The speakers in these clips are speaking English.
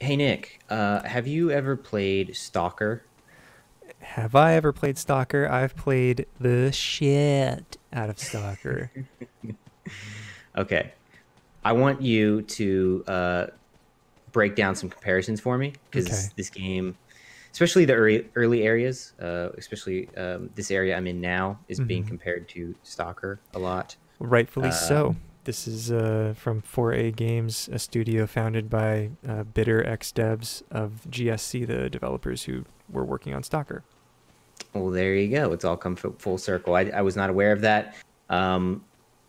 Hey Nick, have you ever played Stalker? Have I ever played Stalker? I've played the shit out of Stalker. Okay, I want you to break down some comparisons for me because Okay. this game, especially the early areas, especially this area I'm in now, is being Hmm. compared to Stalker a lot. Rightfully Uh, so. This is from 4A Games, a studio founded by bitter ex-devs of GSC, the developers who were working on Stalker. well, there you go. It's all come full circle. I was not aware of that. Um,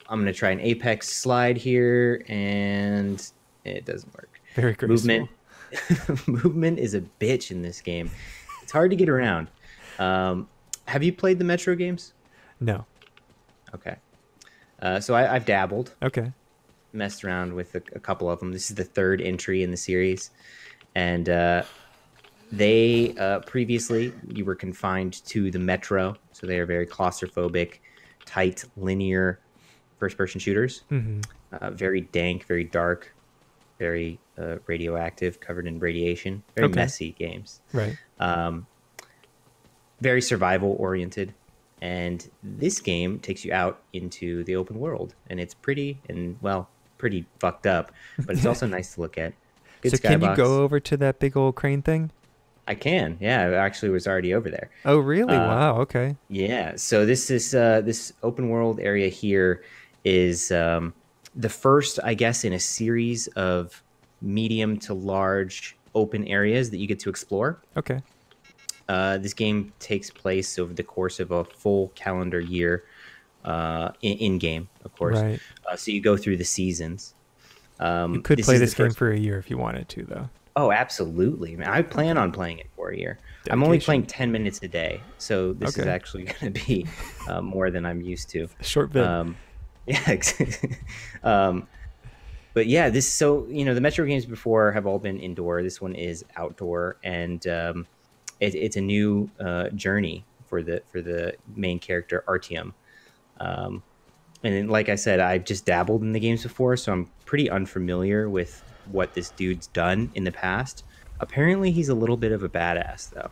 I'm gonna try an Apex slide here, and it doesn't work. Very Movement graceful. movement is a bitch in this game. It's hard to get around. Um, have you played the Metro games? No. Okay. So I've dabbled, Okay. messed around with a couple of them. This is the third entry in the series, and they previously you were confined to the Metro, so they are very claustrophobic, tight, linear first-person shooters. Hmm. Very dank, very dark, very radioactive, covered in radiation. Very Okay. messy games. Right. Um, very survival oriented. And this game takes you out into the open world, and it's pretty and well, pretty fucked up, but it's also nice to look at. Good So can you skybox. go over to that big old crane thing? I can, yeah. I actually was already over there. Oh, really? Uh, Wow. Okay. yeah. So this open world area here is the first, I guess, in a series of medium to large open areas that you get to explore. Okay. This game takes place over the course of a full calendar year, in game, of course. Right. So you go through the seasons. You could This play is the this game first. for a year if you wanted to, though. Oh, absolutely. Man, I plan Okay. on playing it for a year. I'm only playing Dedication. 10 minutes a day, so this is Okay. actually going to be more than I'm used to. Short vid. Um, yeah. um, but yeah, this so the Metro games before have all been indoor. This one is outdoor, and it's a new journey for the main character Artyom. Um, and then, like I said, I've just dabbled in the games before, so I'm pretty unfamiliar with what this dude's done in the past. Apparently, he's a little bit of a badass, though.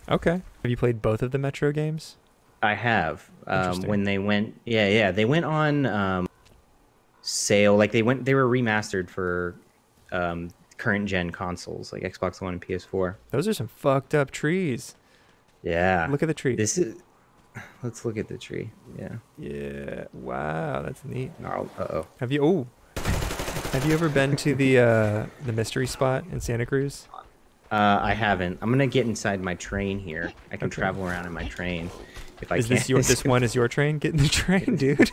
Okay. Have you played both of the Metro games? I have Interesting. when they went, yeah, they went on sale. Like they were remastered for current gen consoles like Xbox One and PS4. Those are some fucked up trees. Yeah, Look at the tree. this is. Let's look at the tree. Yeah. Yeah. Wow, that's neat. Oh, uh-oh. Have you? Oh, have you ever been to the mystery spot in Santa Cruz? I haven't. I'm gonna get inside my train here. I can Okay. travel around in my train if I Is can. this your? This one is your train? Get in the train, dude.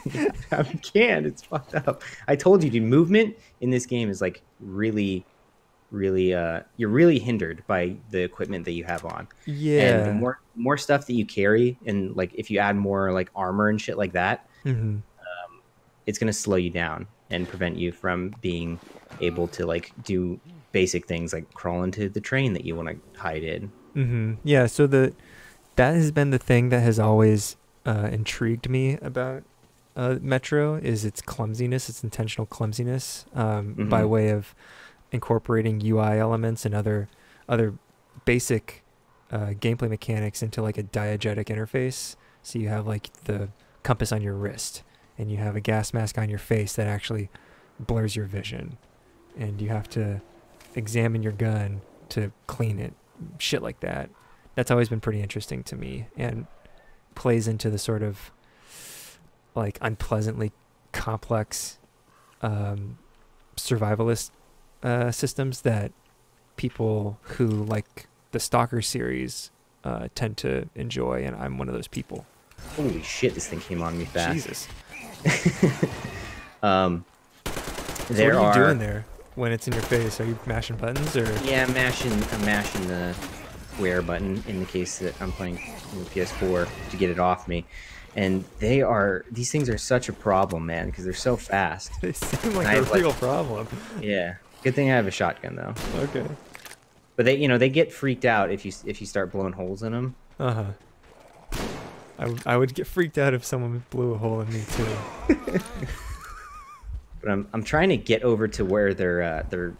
I can't. It's fucked up. I told you, dude. Movement in this game is like really, really. You're really hindered by the equipment that you have on, and the Yeah. more stuff that you carry, and like if you add more like armor and shit like that, Hmm. it's gonna slow you down and prevent you from being able to like do basic things like crawl into the train that you want to hide in. Hmm. Yeah. So that has been the thing that has always intrigued me about Metro is its clumsiness, its intentional clumsiness, by Hmm. way of incorporating UI elements and other basic gameplay mechanics into like a diegetic interface. So you have like the compass on your wrist, and you have a gas mask on your face that actually blurs your vision, and you have to examine your gun to clean it. Shit like that. That's always been pretty interesting to me, and plays into the sort of like unpleasantly complex um, survivalist systems that people who like the Stalker series tend to enjoy, and I'm one of those people. Holy shit, this thing came on me fast. Jesus. um, So what there are you doing are there when it's in your face? Are you mashing buttons or? Yeah, I'm mashing the square button in the case that I'm playing on the PS4 to get it off me. And these things are such a problem, man, because they're so fast. They seem And like I a have like, real problem. yeah, good thing I have a shotgun though. Okay. But they get freaked out if you start blowing holes in them. Uh huh. I would get freaked out if someone blew a hole in me too. But I'm trying to get over to where their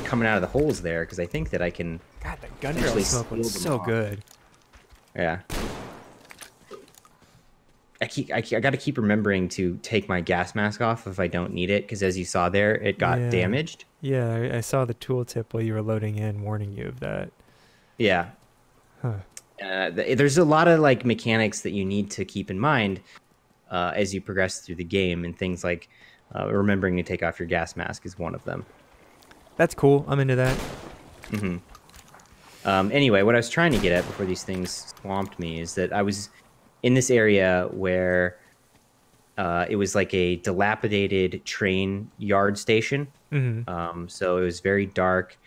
coming out of the holes there because I think that I can God, that gun barrel actually smoke seal looks them so off. good. Yeah. I got to keep remembering to take my gas mask off if I don't need it, because as you saw there, it got Yeah. damaged. Yeah, I saw the tooltip while you were loading in warning you of that. Yeah. Huh. There's a lot of like mechanics that you need to keep in mind as you progress through the game, and things like remembering to take off your gas mask is one of them. That's cool. I'm into that. Hmm. Anyway, what I was trying to get at before these things swamped me is that I was in this area where it was like a dilapidated train yard station. Mm-hmm. So it was very dark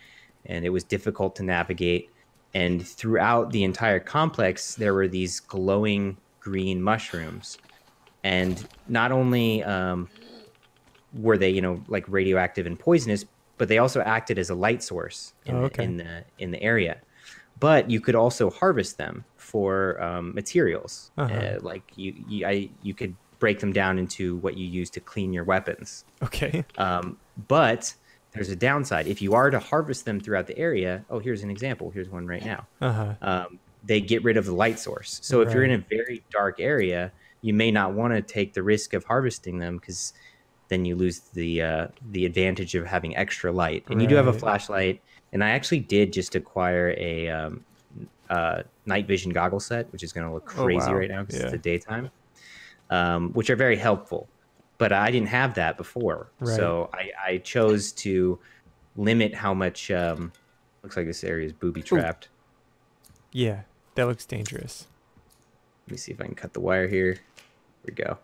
and it was difficult to navigate. And throughout the entire complex, there were these glowing green mushrooms. And not only were they, like radioactive and poisonous, but they also acted as a light source Oh, in the okay. in the area. But you could also harvest them for materials. Uh-huh. Like you could break them down into what you use to clean your weapons. Okay. But there's a downside. If you are to harvest them throughout the area, oh, here's an example. Here's one right now. Uh-huh. They get rid of the light source. So if you're in Right. a very dark area, you may not want to take the risk of harvesting them, because then you lose the advantage of having extra light. And you do have a Right. flashlight. And I actually did just acquire a night vision goggle set, which is going to look Oh, crazy wow. right now because Yeah. it's the daytime, which are very helpful. But I didn't have that before. Right. So I chose to limit how much. Looks like this area is booby trapped. Yeah. That looks dangerous. Let me see if I can cut the wire here. Here we go.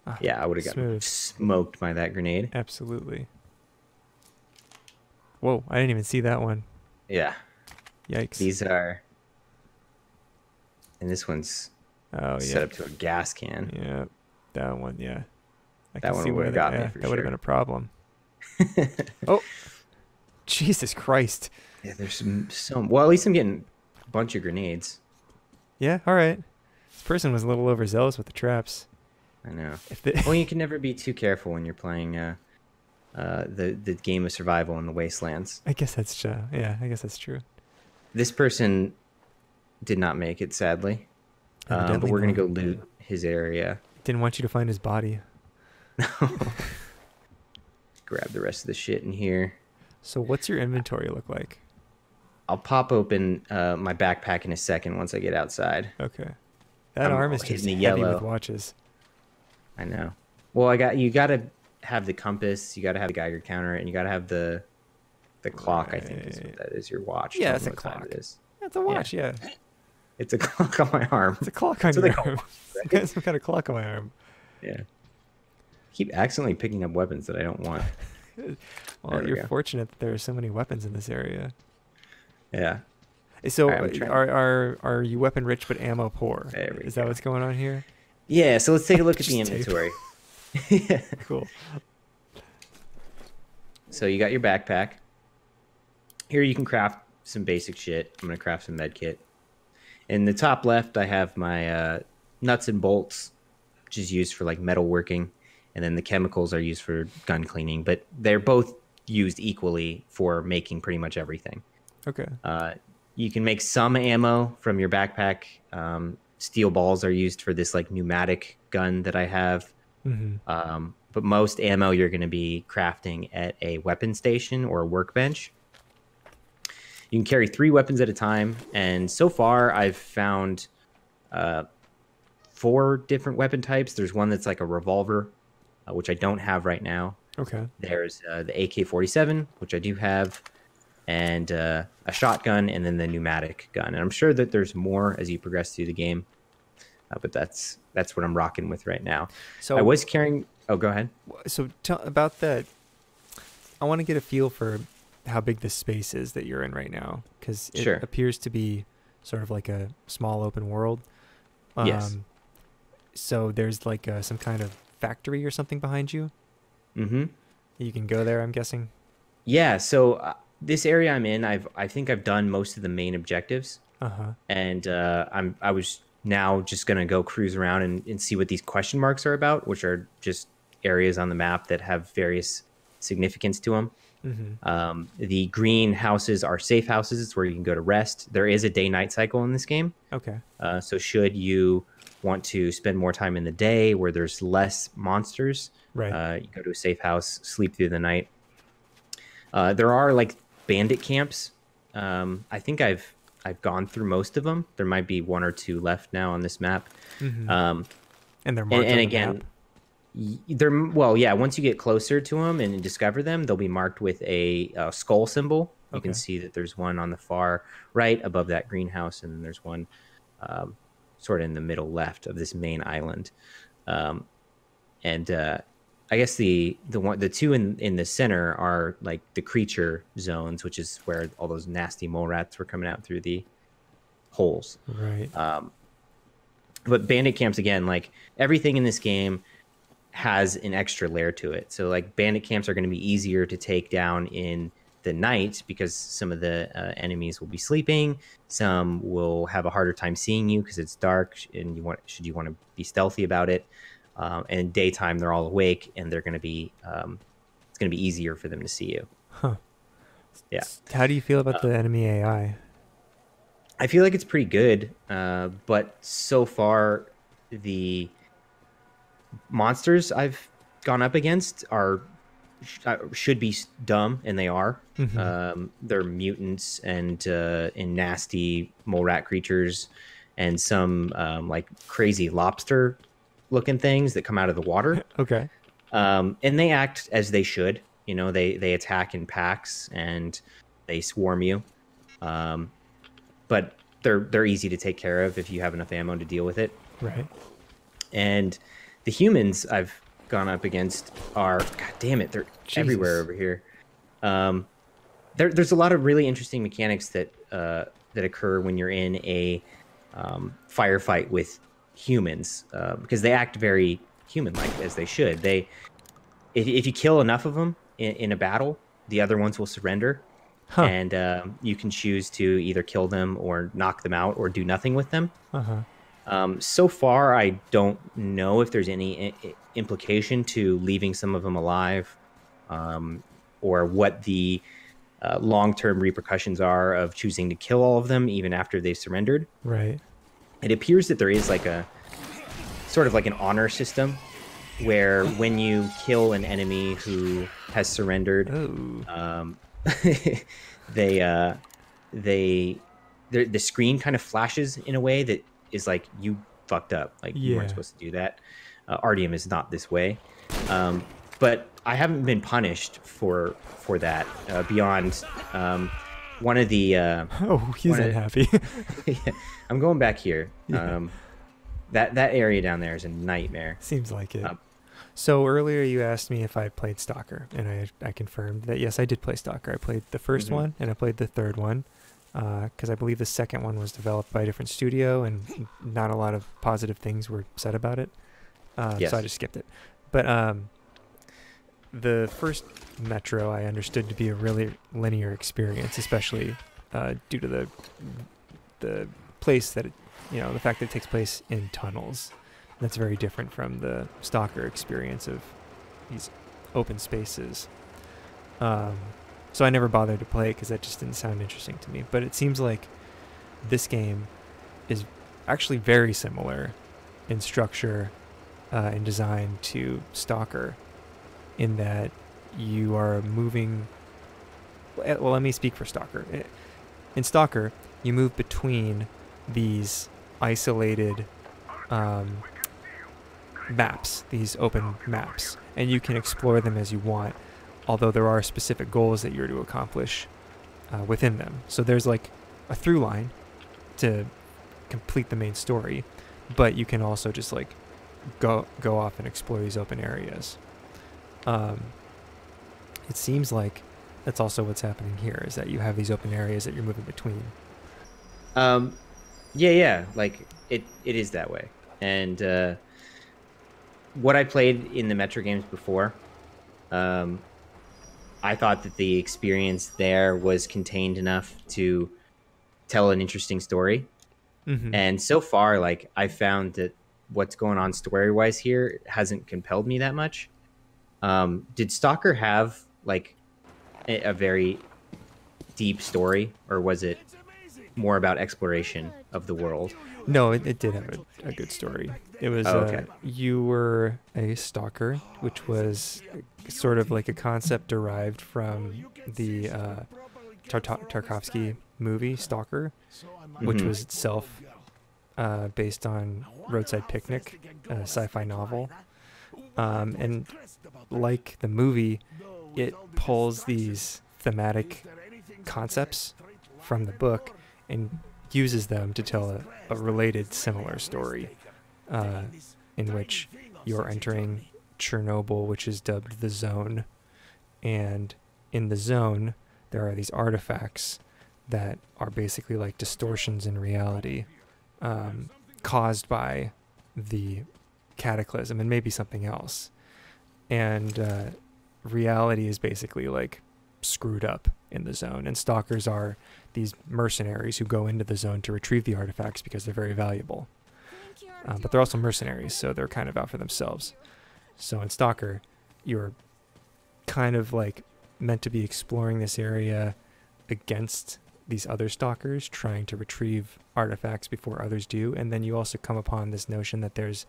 Ah, Yeah, I would have gotten smooth. smoked by that grenade. Absolutely. Whoa, I didn't even see that one. Yeah, Yikes. these are, and this one's Oh, set yeah. up to a gas can. Yeah. That one, yeah. I That can one see where would've that, got me yeah, for that would have sure. been a problem. Oh, Jesus Christ. Yeah, there's some. Well, at least I'm getting a bunch of grenades. Yeah, all right. This person was a little overzealous with the traps. I know. If they, Well, you can never be too careful when you're playing the game of survival in the wastelands. I guess that's true. Yeah, I guess that's true. This person did not make it, sadly. But Evidently we're gonna not. go loot his area. Didn't want you to find his body. Grab the rest of the shit in here. So what's your inventory look like? I'll pop open my backpack in a second once I get outside. Okay. That I'm arm is hitting just the heavy yellow. with watches. I know. Well, you gotta have the compass, you gotta have the Geiger counter, and you gotta have the clock. I think is what Right. that is. Your watch. Yeah, Tell it's me a what time clock. it is. That's a watch, yeah. It's a clock on my arm. It's a clock on That's what your they call arm. watches, Got some kind of clock on my arm. Yeah. Keep accidentally picking up weapons that I don't want. Well, There we you're go. fortunate that there are so many weapons in this area. Yeah. So, Alright, I'm trying- are you weapon rich but ammo poor? There we Is that go. what's going on here? Yeah. So let's take a look at the Just tape. inventory. Yeah. Cool. So you got your backpack. Here you can craft some basic shit. I'm gonna craft some med kit. In the top left, I have my nuts and bolts, which is used for like metal working, and then the chemicals are used for gun cleaning. But they're both used equally for making pretty much everything. Okay. You can make some ammo from your backpack. Steel balls are used for this like pneumatic gun that I have. Mm-hmm. But most ammo you're going to be crafting at a weapon station or a workbench. You can carry 3 weapons at a time, and so far I've found 4 different weapon types. There's one that's like a revolver, which I don't have right now. Okay. There's the AK-47, which I do have, and a shotgun, and then the pneumatic gun. And I'm sure that there's more as you progress through the game, but that's what I'm rocking with right now. So I was carrying. Oh, go ahead. So tell about that. I want to get a feel for how big the space is that you're in right now, because it Sure. appears to be sort of like a small open world. Yes. So there's like some kind of factory or something behind you. Mm-hmm. You can go there, I'm guessing. Yeah. So this area I'm in, I think I've done most of the main objectives, Uh-huh. and I was now just gonna go cruise around and see what these question marks are about, which are just areas on the map that have various significance to them. Mm-hmm. The green houses are safe houses. It's where you can go to rest. There is a day-night cycle in this game. Okay. So should you want to spend more time in the day where there's less monsters, Right. you go to a safe house, sleep through the night. There are like bandit camps. I think I've gone through most of them. There might be one or two left now on this map. Mm-hmm. Um, And they're marked and on the again, map. they're well, yeah. Once you get closer to them and discover them, they'll be marked with a skull symbol. You can Okay. see that there's one on the far right above that greenhouse, and then there's one um, sort of in the middle left of this main island. Um, and I guess the two in the center are like the creature zones, which is where all those nasty mole rats were coming out through the holes. Right. But bandit camps again, like everything in this game has an extra layer to it. So like bandit camps are going to be easier to take down in the night because some of the enemies will be sleeping. Some will have a harder time seeing you because it's dark, and you want to be stealthy about it. And daytime, they're all awake, and they're going to be it's going to be easier for them to see you. Huh. Yeah. How do you feel about the enemy AI? I feel like it's pretty good, but so far the monsters I've gone up against are should be dumb, and they are. Mm-hmm. They're mutants and nasty mole rat creatures, and some like crazy lobster looking things that come out of the water. Okay. And they act as they should. You know, they attack in packs and they swarm you. But they're easy to take care of if you have enough ammo to deal with it. Right. And the humans I've gone up against are, god damn it, they're Jesus. everywhere over here. There's a lot of really interesting mechanics that occur when you're in a firefight with humans because they act very human-like, as they should. If you kill enough of them in a battle, the other ones will surrender. Huh. And you can choose to either kill them or knock them out or do nothing with them. Uh-huh. So far, I don't know if there's any implication to leaving some of them alive, or what the long-term repercussions are of choosing to kill all of them even after they've surrendered. Right. It appears that there is like a sort of like an honor system where when you kill an enemy who has surrendered, Oh. the screen kind of flashes in a way that is like, you fucked up, like you weren't Yeah. supposed to do that. Artyom is not this way, but I haven't been punished for that beyond one of the Oh, he's one of- unhappy. yeah, I'm going back here. Yeah. That area down there is a nightmare. Seems like it. Um, So earlier you asked me if I played Stalker, and I confirmed that yes, I did play Stalker. I played the first Mhm. one, and I played the third one, because I believe the second one was developed by a different studio, and not a lot of positive things were said about it. Yes. So I just skipped it. But the first Metro I understood to be a really linear experience, especially due to the place that the fact that it takes place in tunnels. That's very different from the Stalker experience of these open spaces. So I never bothered to play it because that just didn't sound interesting to me. But it seems like this game is actually very similar in structure and design to Stalker, in that you are moving. Well, let me speak for Stalker. In Stalker, you move between these isolated maps, these open maps, and you can explore them as you want, although there are specific goals that you're to accomplish within them. So there's like a through line to complete the main story, but you can also just like go off and explore these open areas. It seems like that's also what's happening here, is that you have these open areas that you're moving between. Yeah, like it is that way. And what I played in the Metro games before, I thought that the experience there was contained enough to tell an interesting story. Mm-hmm. And so far, like, I found that what's going on story-wise here hasn't compelled me that much. Did Stalker have like a very deep story, or was it more about exploration of the world? No, it did have a good story. It was Oh, okay. you were a stalker, which was sort of like a concept derived from the Tarkovsky movie Stalker, which Hmm. was itself based on Roadside Picnic, a sci-fi novel. And like the movie, it pulls these thematic concepts from the book and uses them to tell a related similar story, uh, in which you're entering Chernobyl, which is dubbed the Zone. And in the Zone, there are these artifacts that are basically like distortions in reality, caused by the cataclysm and maybe something else. And reality is basically like screwed up in the Zone, and stalkers are these mercenaries who go into the Zone to retrieve the artifacts because they're very valuable. But they're also mercenaries, so they're kind of out for themselves. So in Stalker, you're kind of like meant to be exploring this area against these other stalkers, trying to retrieve artifacts before others do. And then you also come upon this notion that there's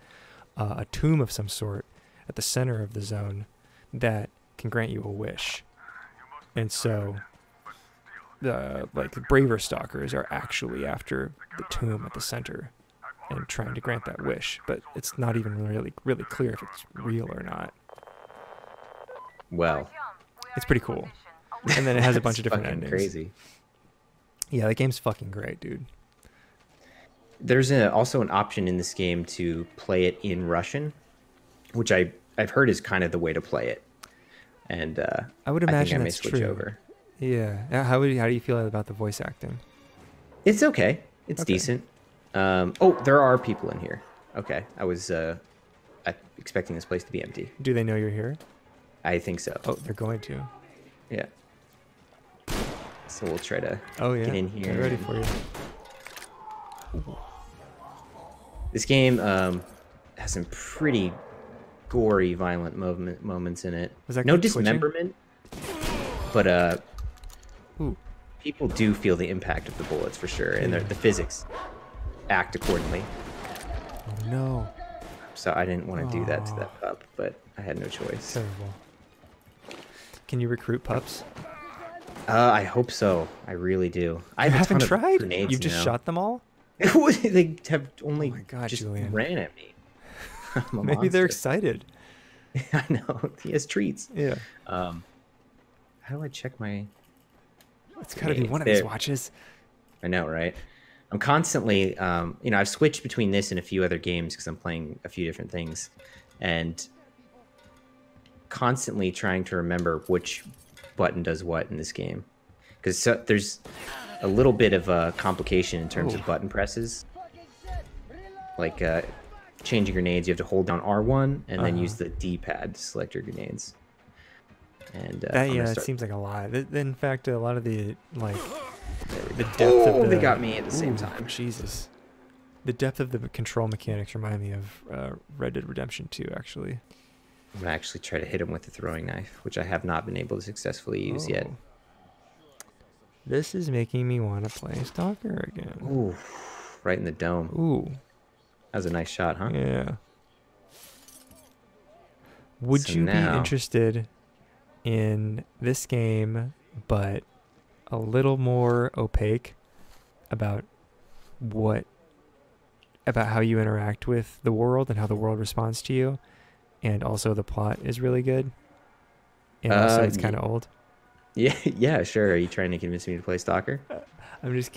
a tomb of some sort at the center of the Zone that can grant you a wish. And so the braver stalkers are actually after the tomb at the center and trying to grant that wish, but it's not even really clear if it's real or not. Well, It's pretty cool. And then it has a bunch that's of different fucking endings. crazy. Yeah, the game's fucking great, dude. There's also an option in this game to play it in Russian, which I've heard is kind of the way to play it. And I would I think imagine I may that's switch true. over. Yeah. How do you feel about the voice acting? It's okay. It's Okay. decent. Oh, there are people in here. Okay, I was expecting this place to be empty. Do they know you're here? I think so. Oh, they're going to. Yeah. So we'll try to Oh yeah. get in here. Get ready for you. This game has some pretty gory, violent moments in it. Was that No guy twitching? dismemberment, but Ooh. people do feel the impact of the bullets for sure, and the physics act accordingly. Oh no. So I didn't want to do that to Aw. that pup, but I had no choice. Terrible. Can you recruit pups? I hope so. I really do. I You have a haven't ton of tried? grenades You've just now. shot them all? They have only Oh my God, just Julien. ran at me. I'm a Maybe they're monster. excited. I know. He has treats. Yeah. How do I check my... It's got to be grenades? one of these There. watches. I know, right? I'm constantly, I've switched between this and a few other games because I'm playing a few different things, and constantly trying to remember which button does what in this game, because there's a little bit of a complication in terms Oh. of button presses. Like changing grenades, you have to hold down R1 and then use the D-pad to select your grenades. And That, yeah, it seems like a lot. In fact, a lot of the the depth of the... they got me at the same Ooh, time. Jesus. The depth of the control mechanics remind me of Red Dead Redemption 2, actually. I'm gonna actually try to hit him with the throwing knife, which I have not been able to successfully use yet. Oh. This is making me want to play Stalker again. Ooh, right in the dome. Ooh, That was a nice shot, huh? yeah. Would So you be now- interested in this game, but a little more opaque about how you interact with the world and how the world responds to you, and also the plot is really good, and also it's kind of old? Yeah, yeah, sure. Are you trying to convince me to play Stalker? I'm just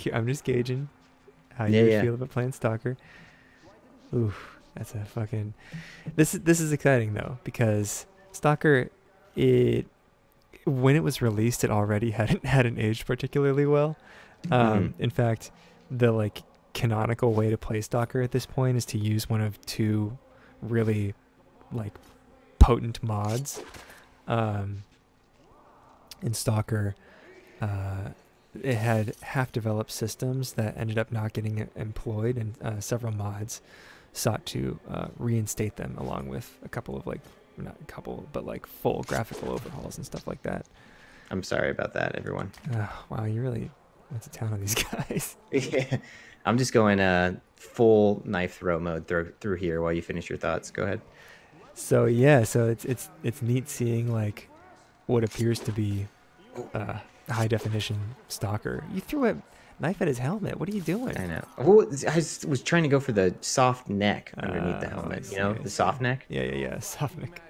gauging how Yeah, you yeah. feel about playing Stalker. Ooh, that's a fucking... This is exciting though, because Stalker, when it was released, it already hadn't aged particularly well. In fact, the canonical way to play Stalker at this point is to use one of two really potent mods. In Stalker, it had half-developed systems that ended up not getting employed, and several mods sought to reinstate them, along with a couple of not a couple, but full graphical overhauls and stuff like that. I'm sorry about that, everyone. Oh, wow, you really went to town on these guys. Yeah. I'm just going full knife throw mode through here while you finish your thoughts. Go ahead. So yeah, so it's neat seeing like what appears to be high definition Stalker. You threw a knife at his helmet. What are you doing? I know. Well, I was trying to go for the soft neck underneath the I helmet. see, You know, I the see. soft neck. Yeah. Soft neck.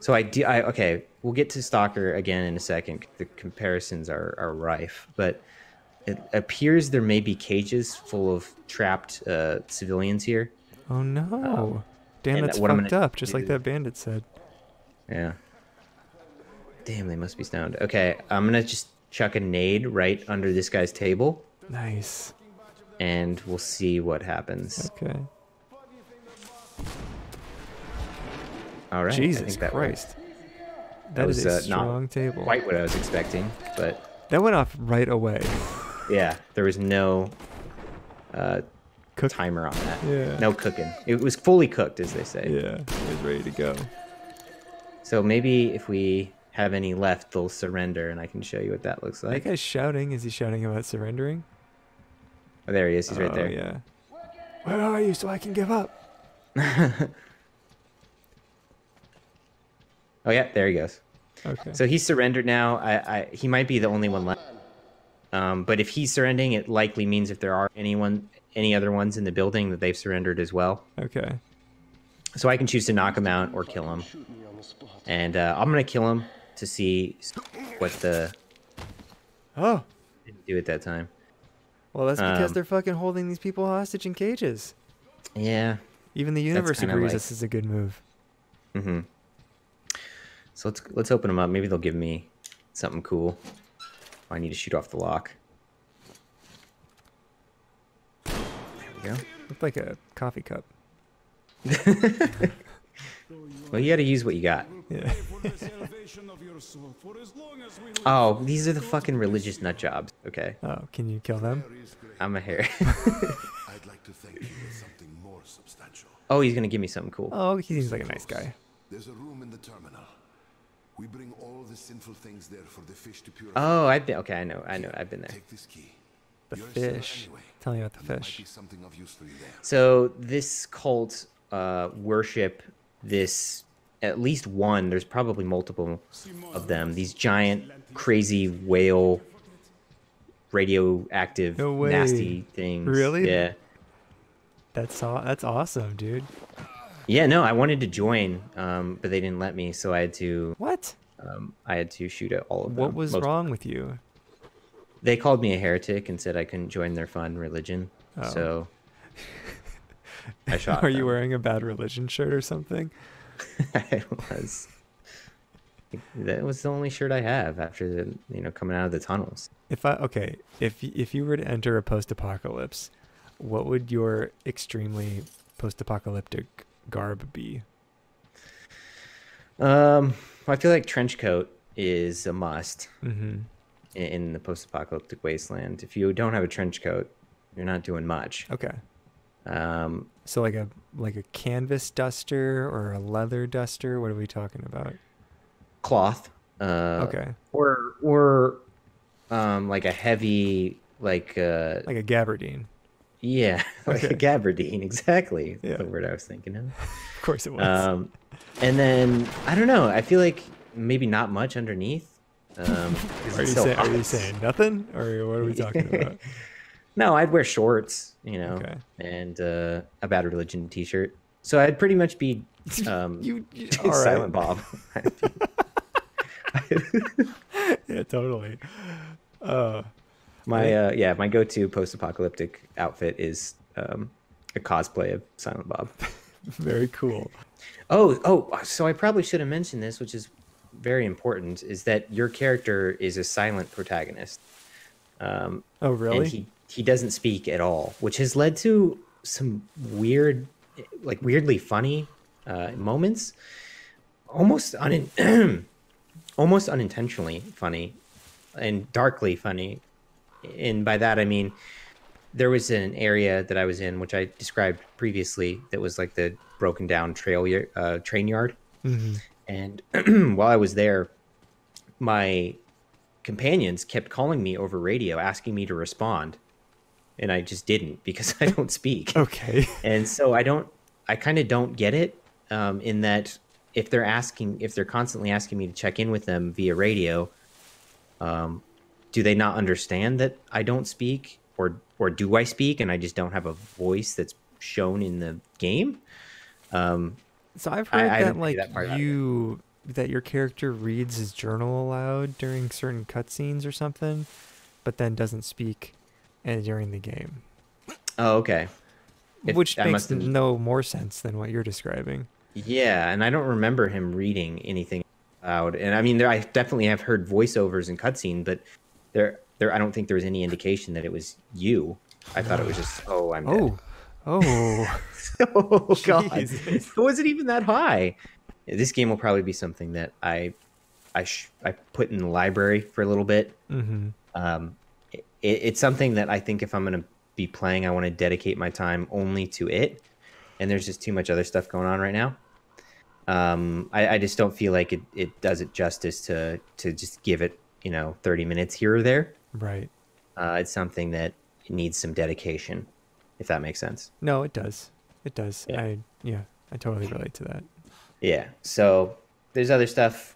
So okay, we'll get to Stalker again in a second. The comparisons are rife, but it appears there may be cages full of trapped civilians here. Oh no. Damn, And that's what I'm fucked gonna up, just like do, that bandit said. yeah. Damn, they must be stoned. Okay, I'm gonna just chuck a nade right under this guy's table, Nice. and we'll see what happens. Okay. All right, I Jesus think that worked. Christ. That is a strong not table. quite what I was expecting, but That went off right away. yeah, there was no Cook. timer on that. Yeah. No cooking. It was fully cooked, as they say. Yeah, it was ready to go. So maybe if we have any left, they'll surrender, and I can show you what that looks That like. guy's shouting. Is he shouting about surrendering? Oh, there he is. He's right Oh, there. Yeah. Where are you so I can give up? Oh yeah, there he goes. Okay. So he's surrendered now. He might be the only one left. But if he's surrendering, it likely means if there are any other ones in the building that they've surrendered as well. Okay. So I can choose to knock him out or kill him. And I'm gonna kill him to see what the Oh. didn't do at that time. Well, that's because Um, they're fucking holding these people hostage in cages. Yeah. Even the universe kinda agrees like- this is a good move. Mm-hmm. So let's open them up. Maybe they'll give me something cool. I need to shoot off the lock. There we go. Looked like a coffee cup. Well, you got to use what you got. Yeah. Oh, these are the fucking religious nut jobs. Okay, Oh, can you kill them? I'm a hair. I'd like to thank you with something more substantial. Oh, he's gonna give me something cool. Oh, he seems like a nice guy. There's a room in the terminal. We bring all the sinful things there for the fish to purify. Oh, I've been. Okay, I know. I've been there. Take this key. The You're a sailor fish. anyway. Tell me about the There might fish. be something of use for you there. So this cult worship this at least one. There's probably multiple of them. These giant, crazy whale, radioactive, No way. nasty things. Really? Yeah. That's awesome, dude. Yeah. No, I wanted to join, but they didn't let me, so I had to. What? I had to shoot at all of them. What was most- wrong with you? They called me a heretic and said I couldn't join their fun religion. Oh. So I shot. Are you them. wearing a bad religion shirt or something? I was. That was the only shirt I have after the coming out of the tunnels. If you were to enter a post-apocalypse, what would your extremely post-apocalyptic garb be? I feel like trench coat is a must Mm-hmm. in the post-apocalyptic wasteland. If you don't have a trench coat, you're not doing much. Okay. Um, So like a canvas duster or a leather duster? What are we talking about? cloth. Okay. Or like a heavy Like a gabardine. yeah, like a Okay. gabardine. Exactly. Yeah. The word I was thinking of. Of course it was. And then I don't know. I feel like maybe not much underneath. 'Cause Are it's you, so are you hot. saying nothing? Or what are we talking about? No, I'd wear shorts, Okay. and a Bad Religion t-shirt. So I'd pretty much be You all right. Silent Bob. Yeah, totally. My go-to post-apocalyptic outfit is a cosplay of Silent Bob. Very cool. Oh, so I probably should have mentioned this, which is very important, is that your character is a silent protagonist. Oh, really? And he doesn't speak at all, which has led to some weirdly funny moments, almost unintentionally funny and darkly funny. And by that I mean there was an area that I was in, which I described previously, that was like the broken down train yard. Mm-hmm. And while I was there, my companions kept calling me over radio, asking me to respond, and I just didn't because I don't speak. Okay. And so I kind of don't get it, in that if they're constantly asking me to check in with them via radio, do they not understand that I don't speak, or do I speak and I just don't have a voice that's shown in the game? So I've heard I that don't figure like that part out that your character reads his journal aloud during certain cutscenes or something, but then doesn't speak during the game. Oh, okay. Which makes no more sense than what you're describing. Yeah, and I don't remember him reading anything loud. And I mean, I definitely have heard voiceovers in cutscene, but I don't think there was any indication that it was you. I thought it was just, oh, I'm dead. Oh, Oh God, Jesus. it wasn't even that high. This game will probably be something that I put in the library for a little bit. Mm-hmm. It's something that I think if I'm going to be playing, I want to dedicate my time only to it. And there's just too much other stuff going on right now. I just don't feel like it does it justice to just give it, 30 minutes here or there. Right. It's something that needs some dedication, if that makes sense. No, it does. It does. Yeah. I totally relate to that. Yeah. So there's other stuff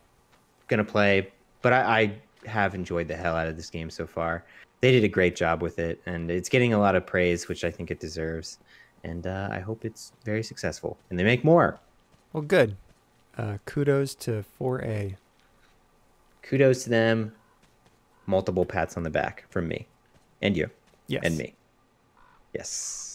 gonna play, but I have enjoyed the hell out of this game so far. They did a great job with it, and it's getting a lot of praise, which I think it deserves. And I hope it's very successful, and they make more. Well, good. Kudos to 4A. Kudos to them. Multiple pats on the back from me, and you, Yes. and me. Yes.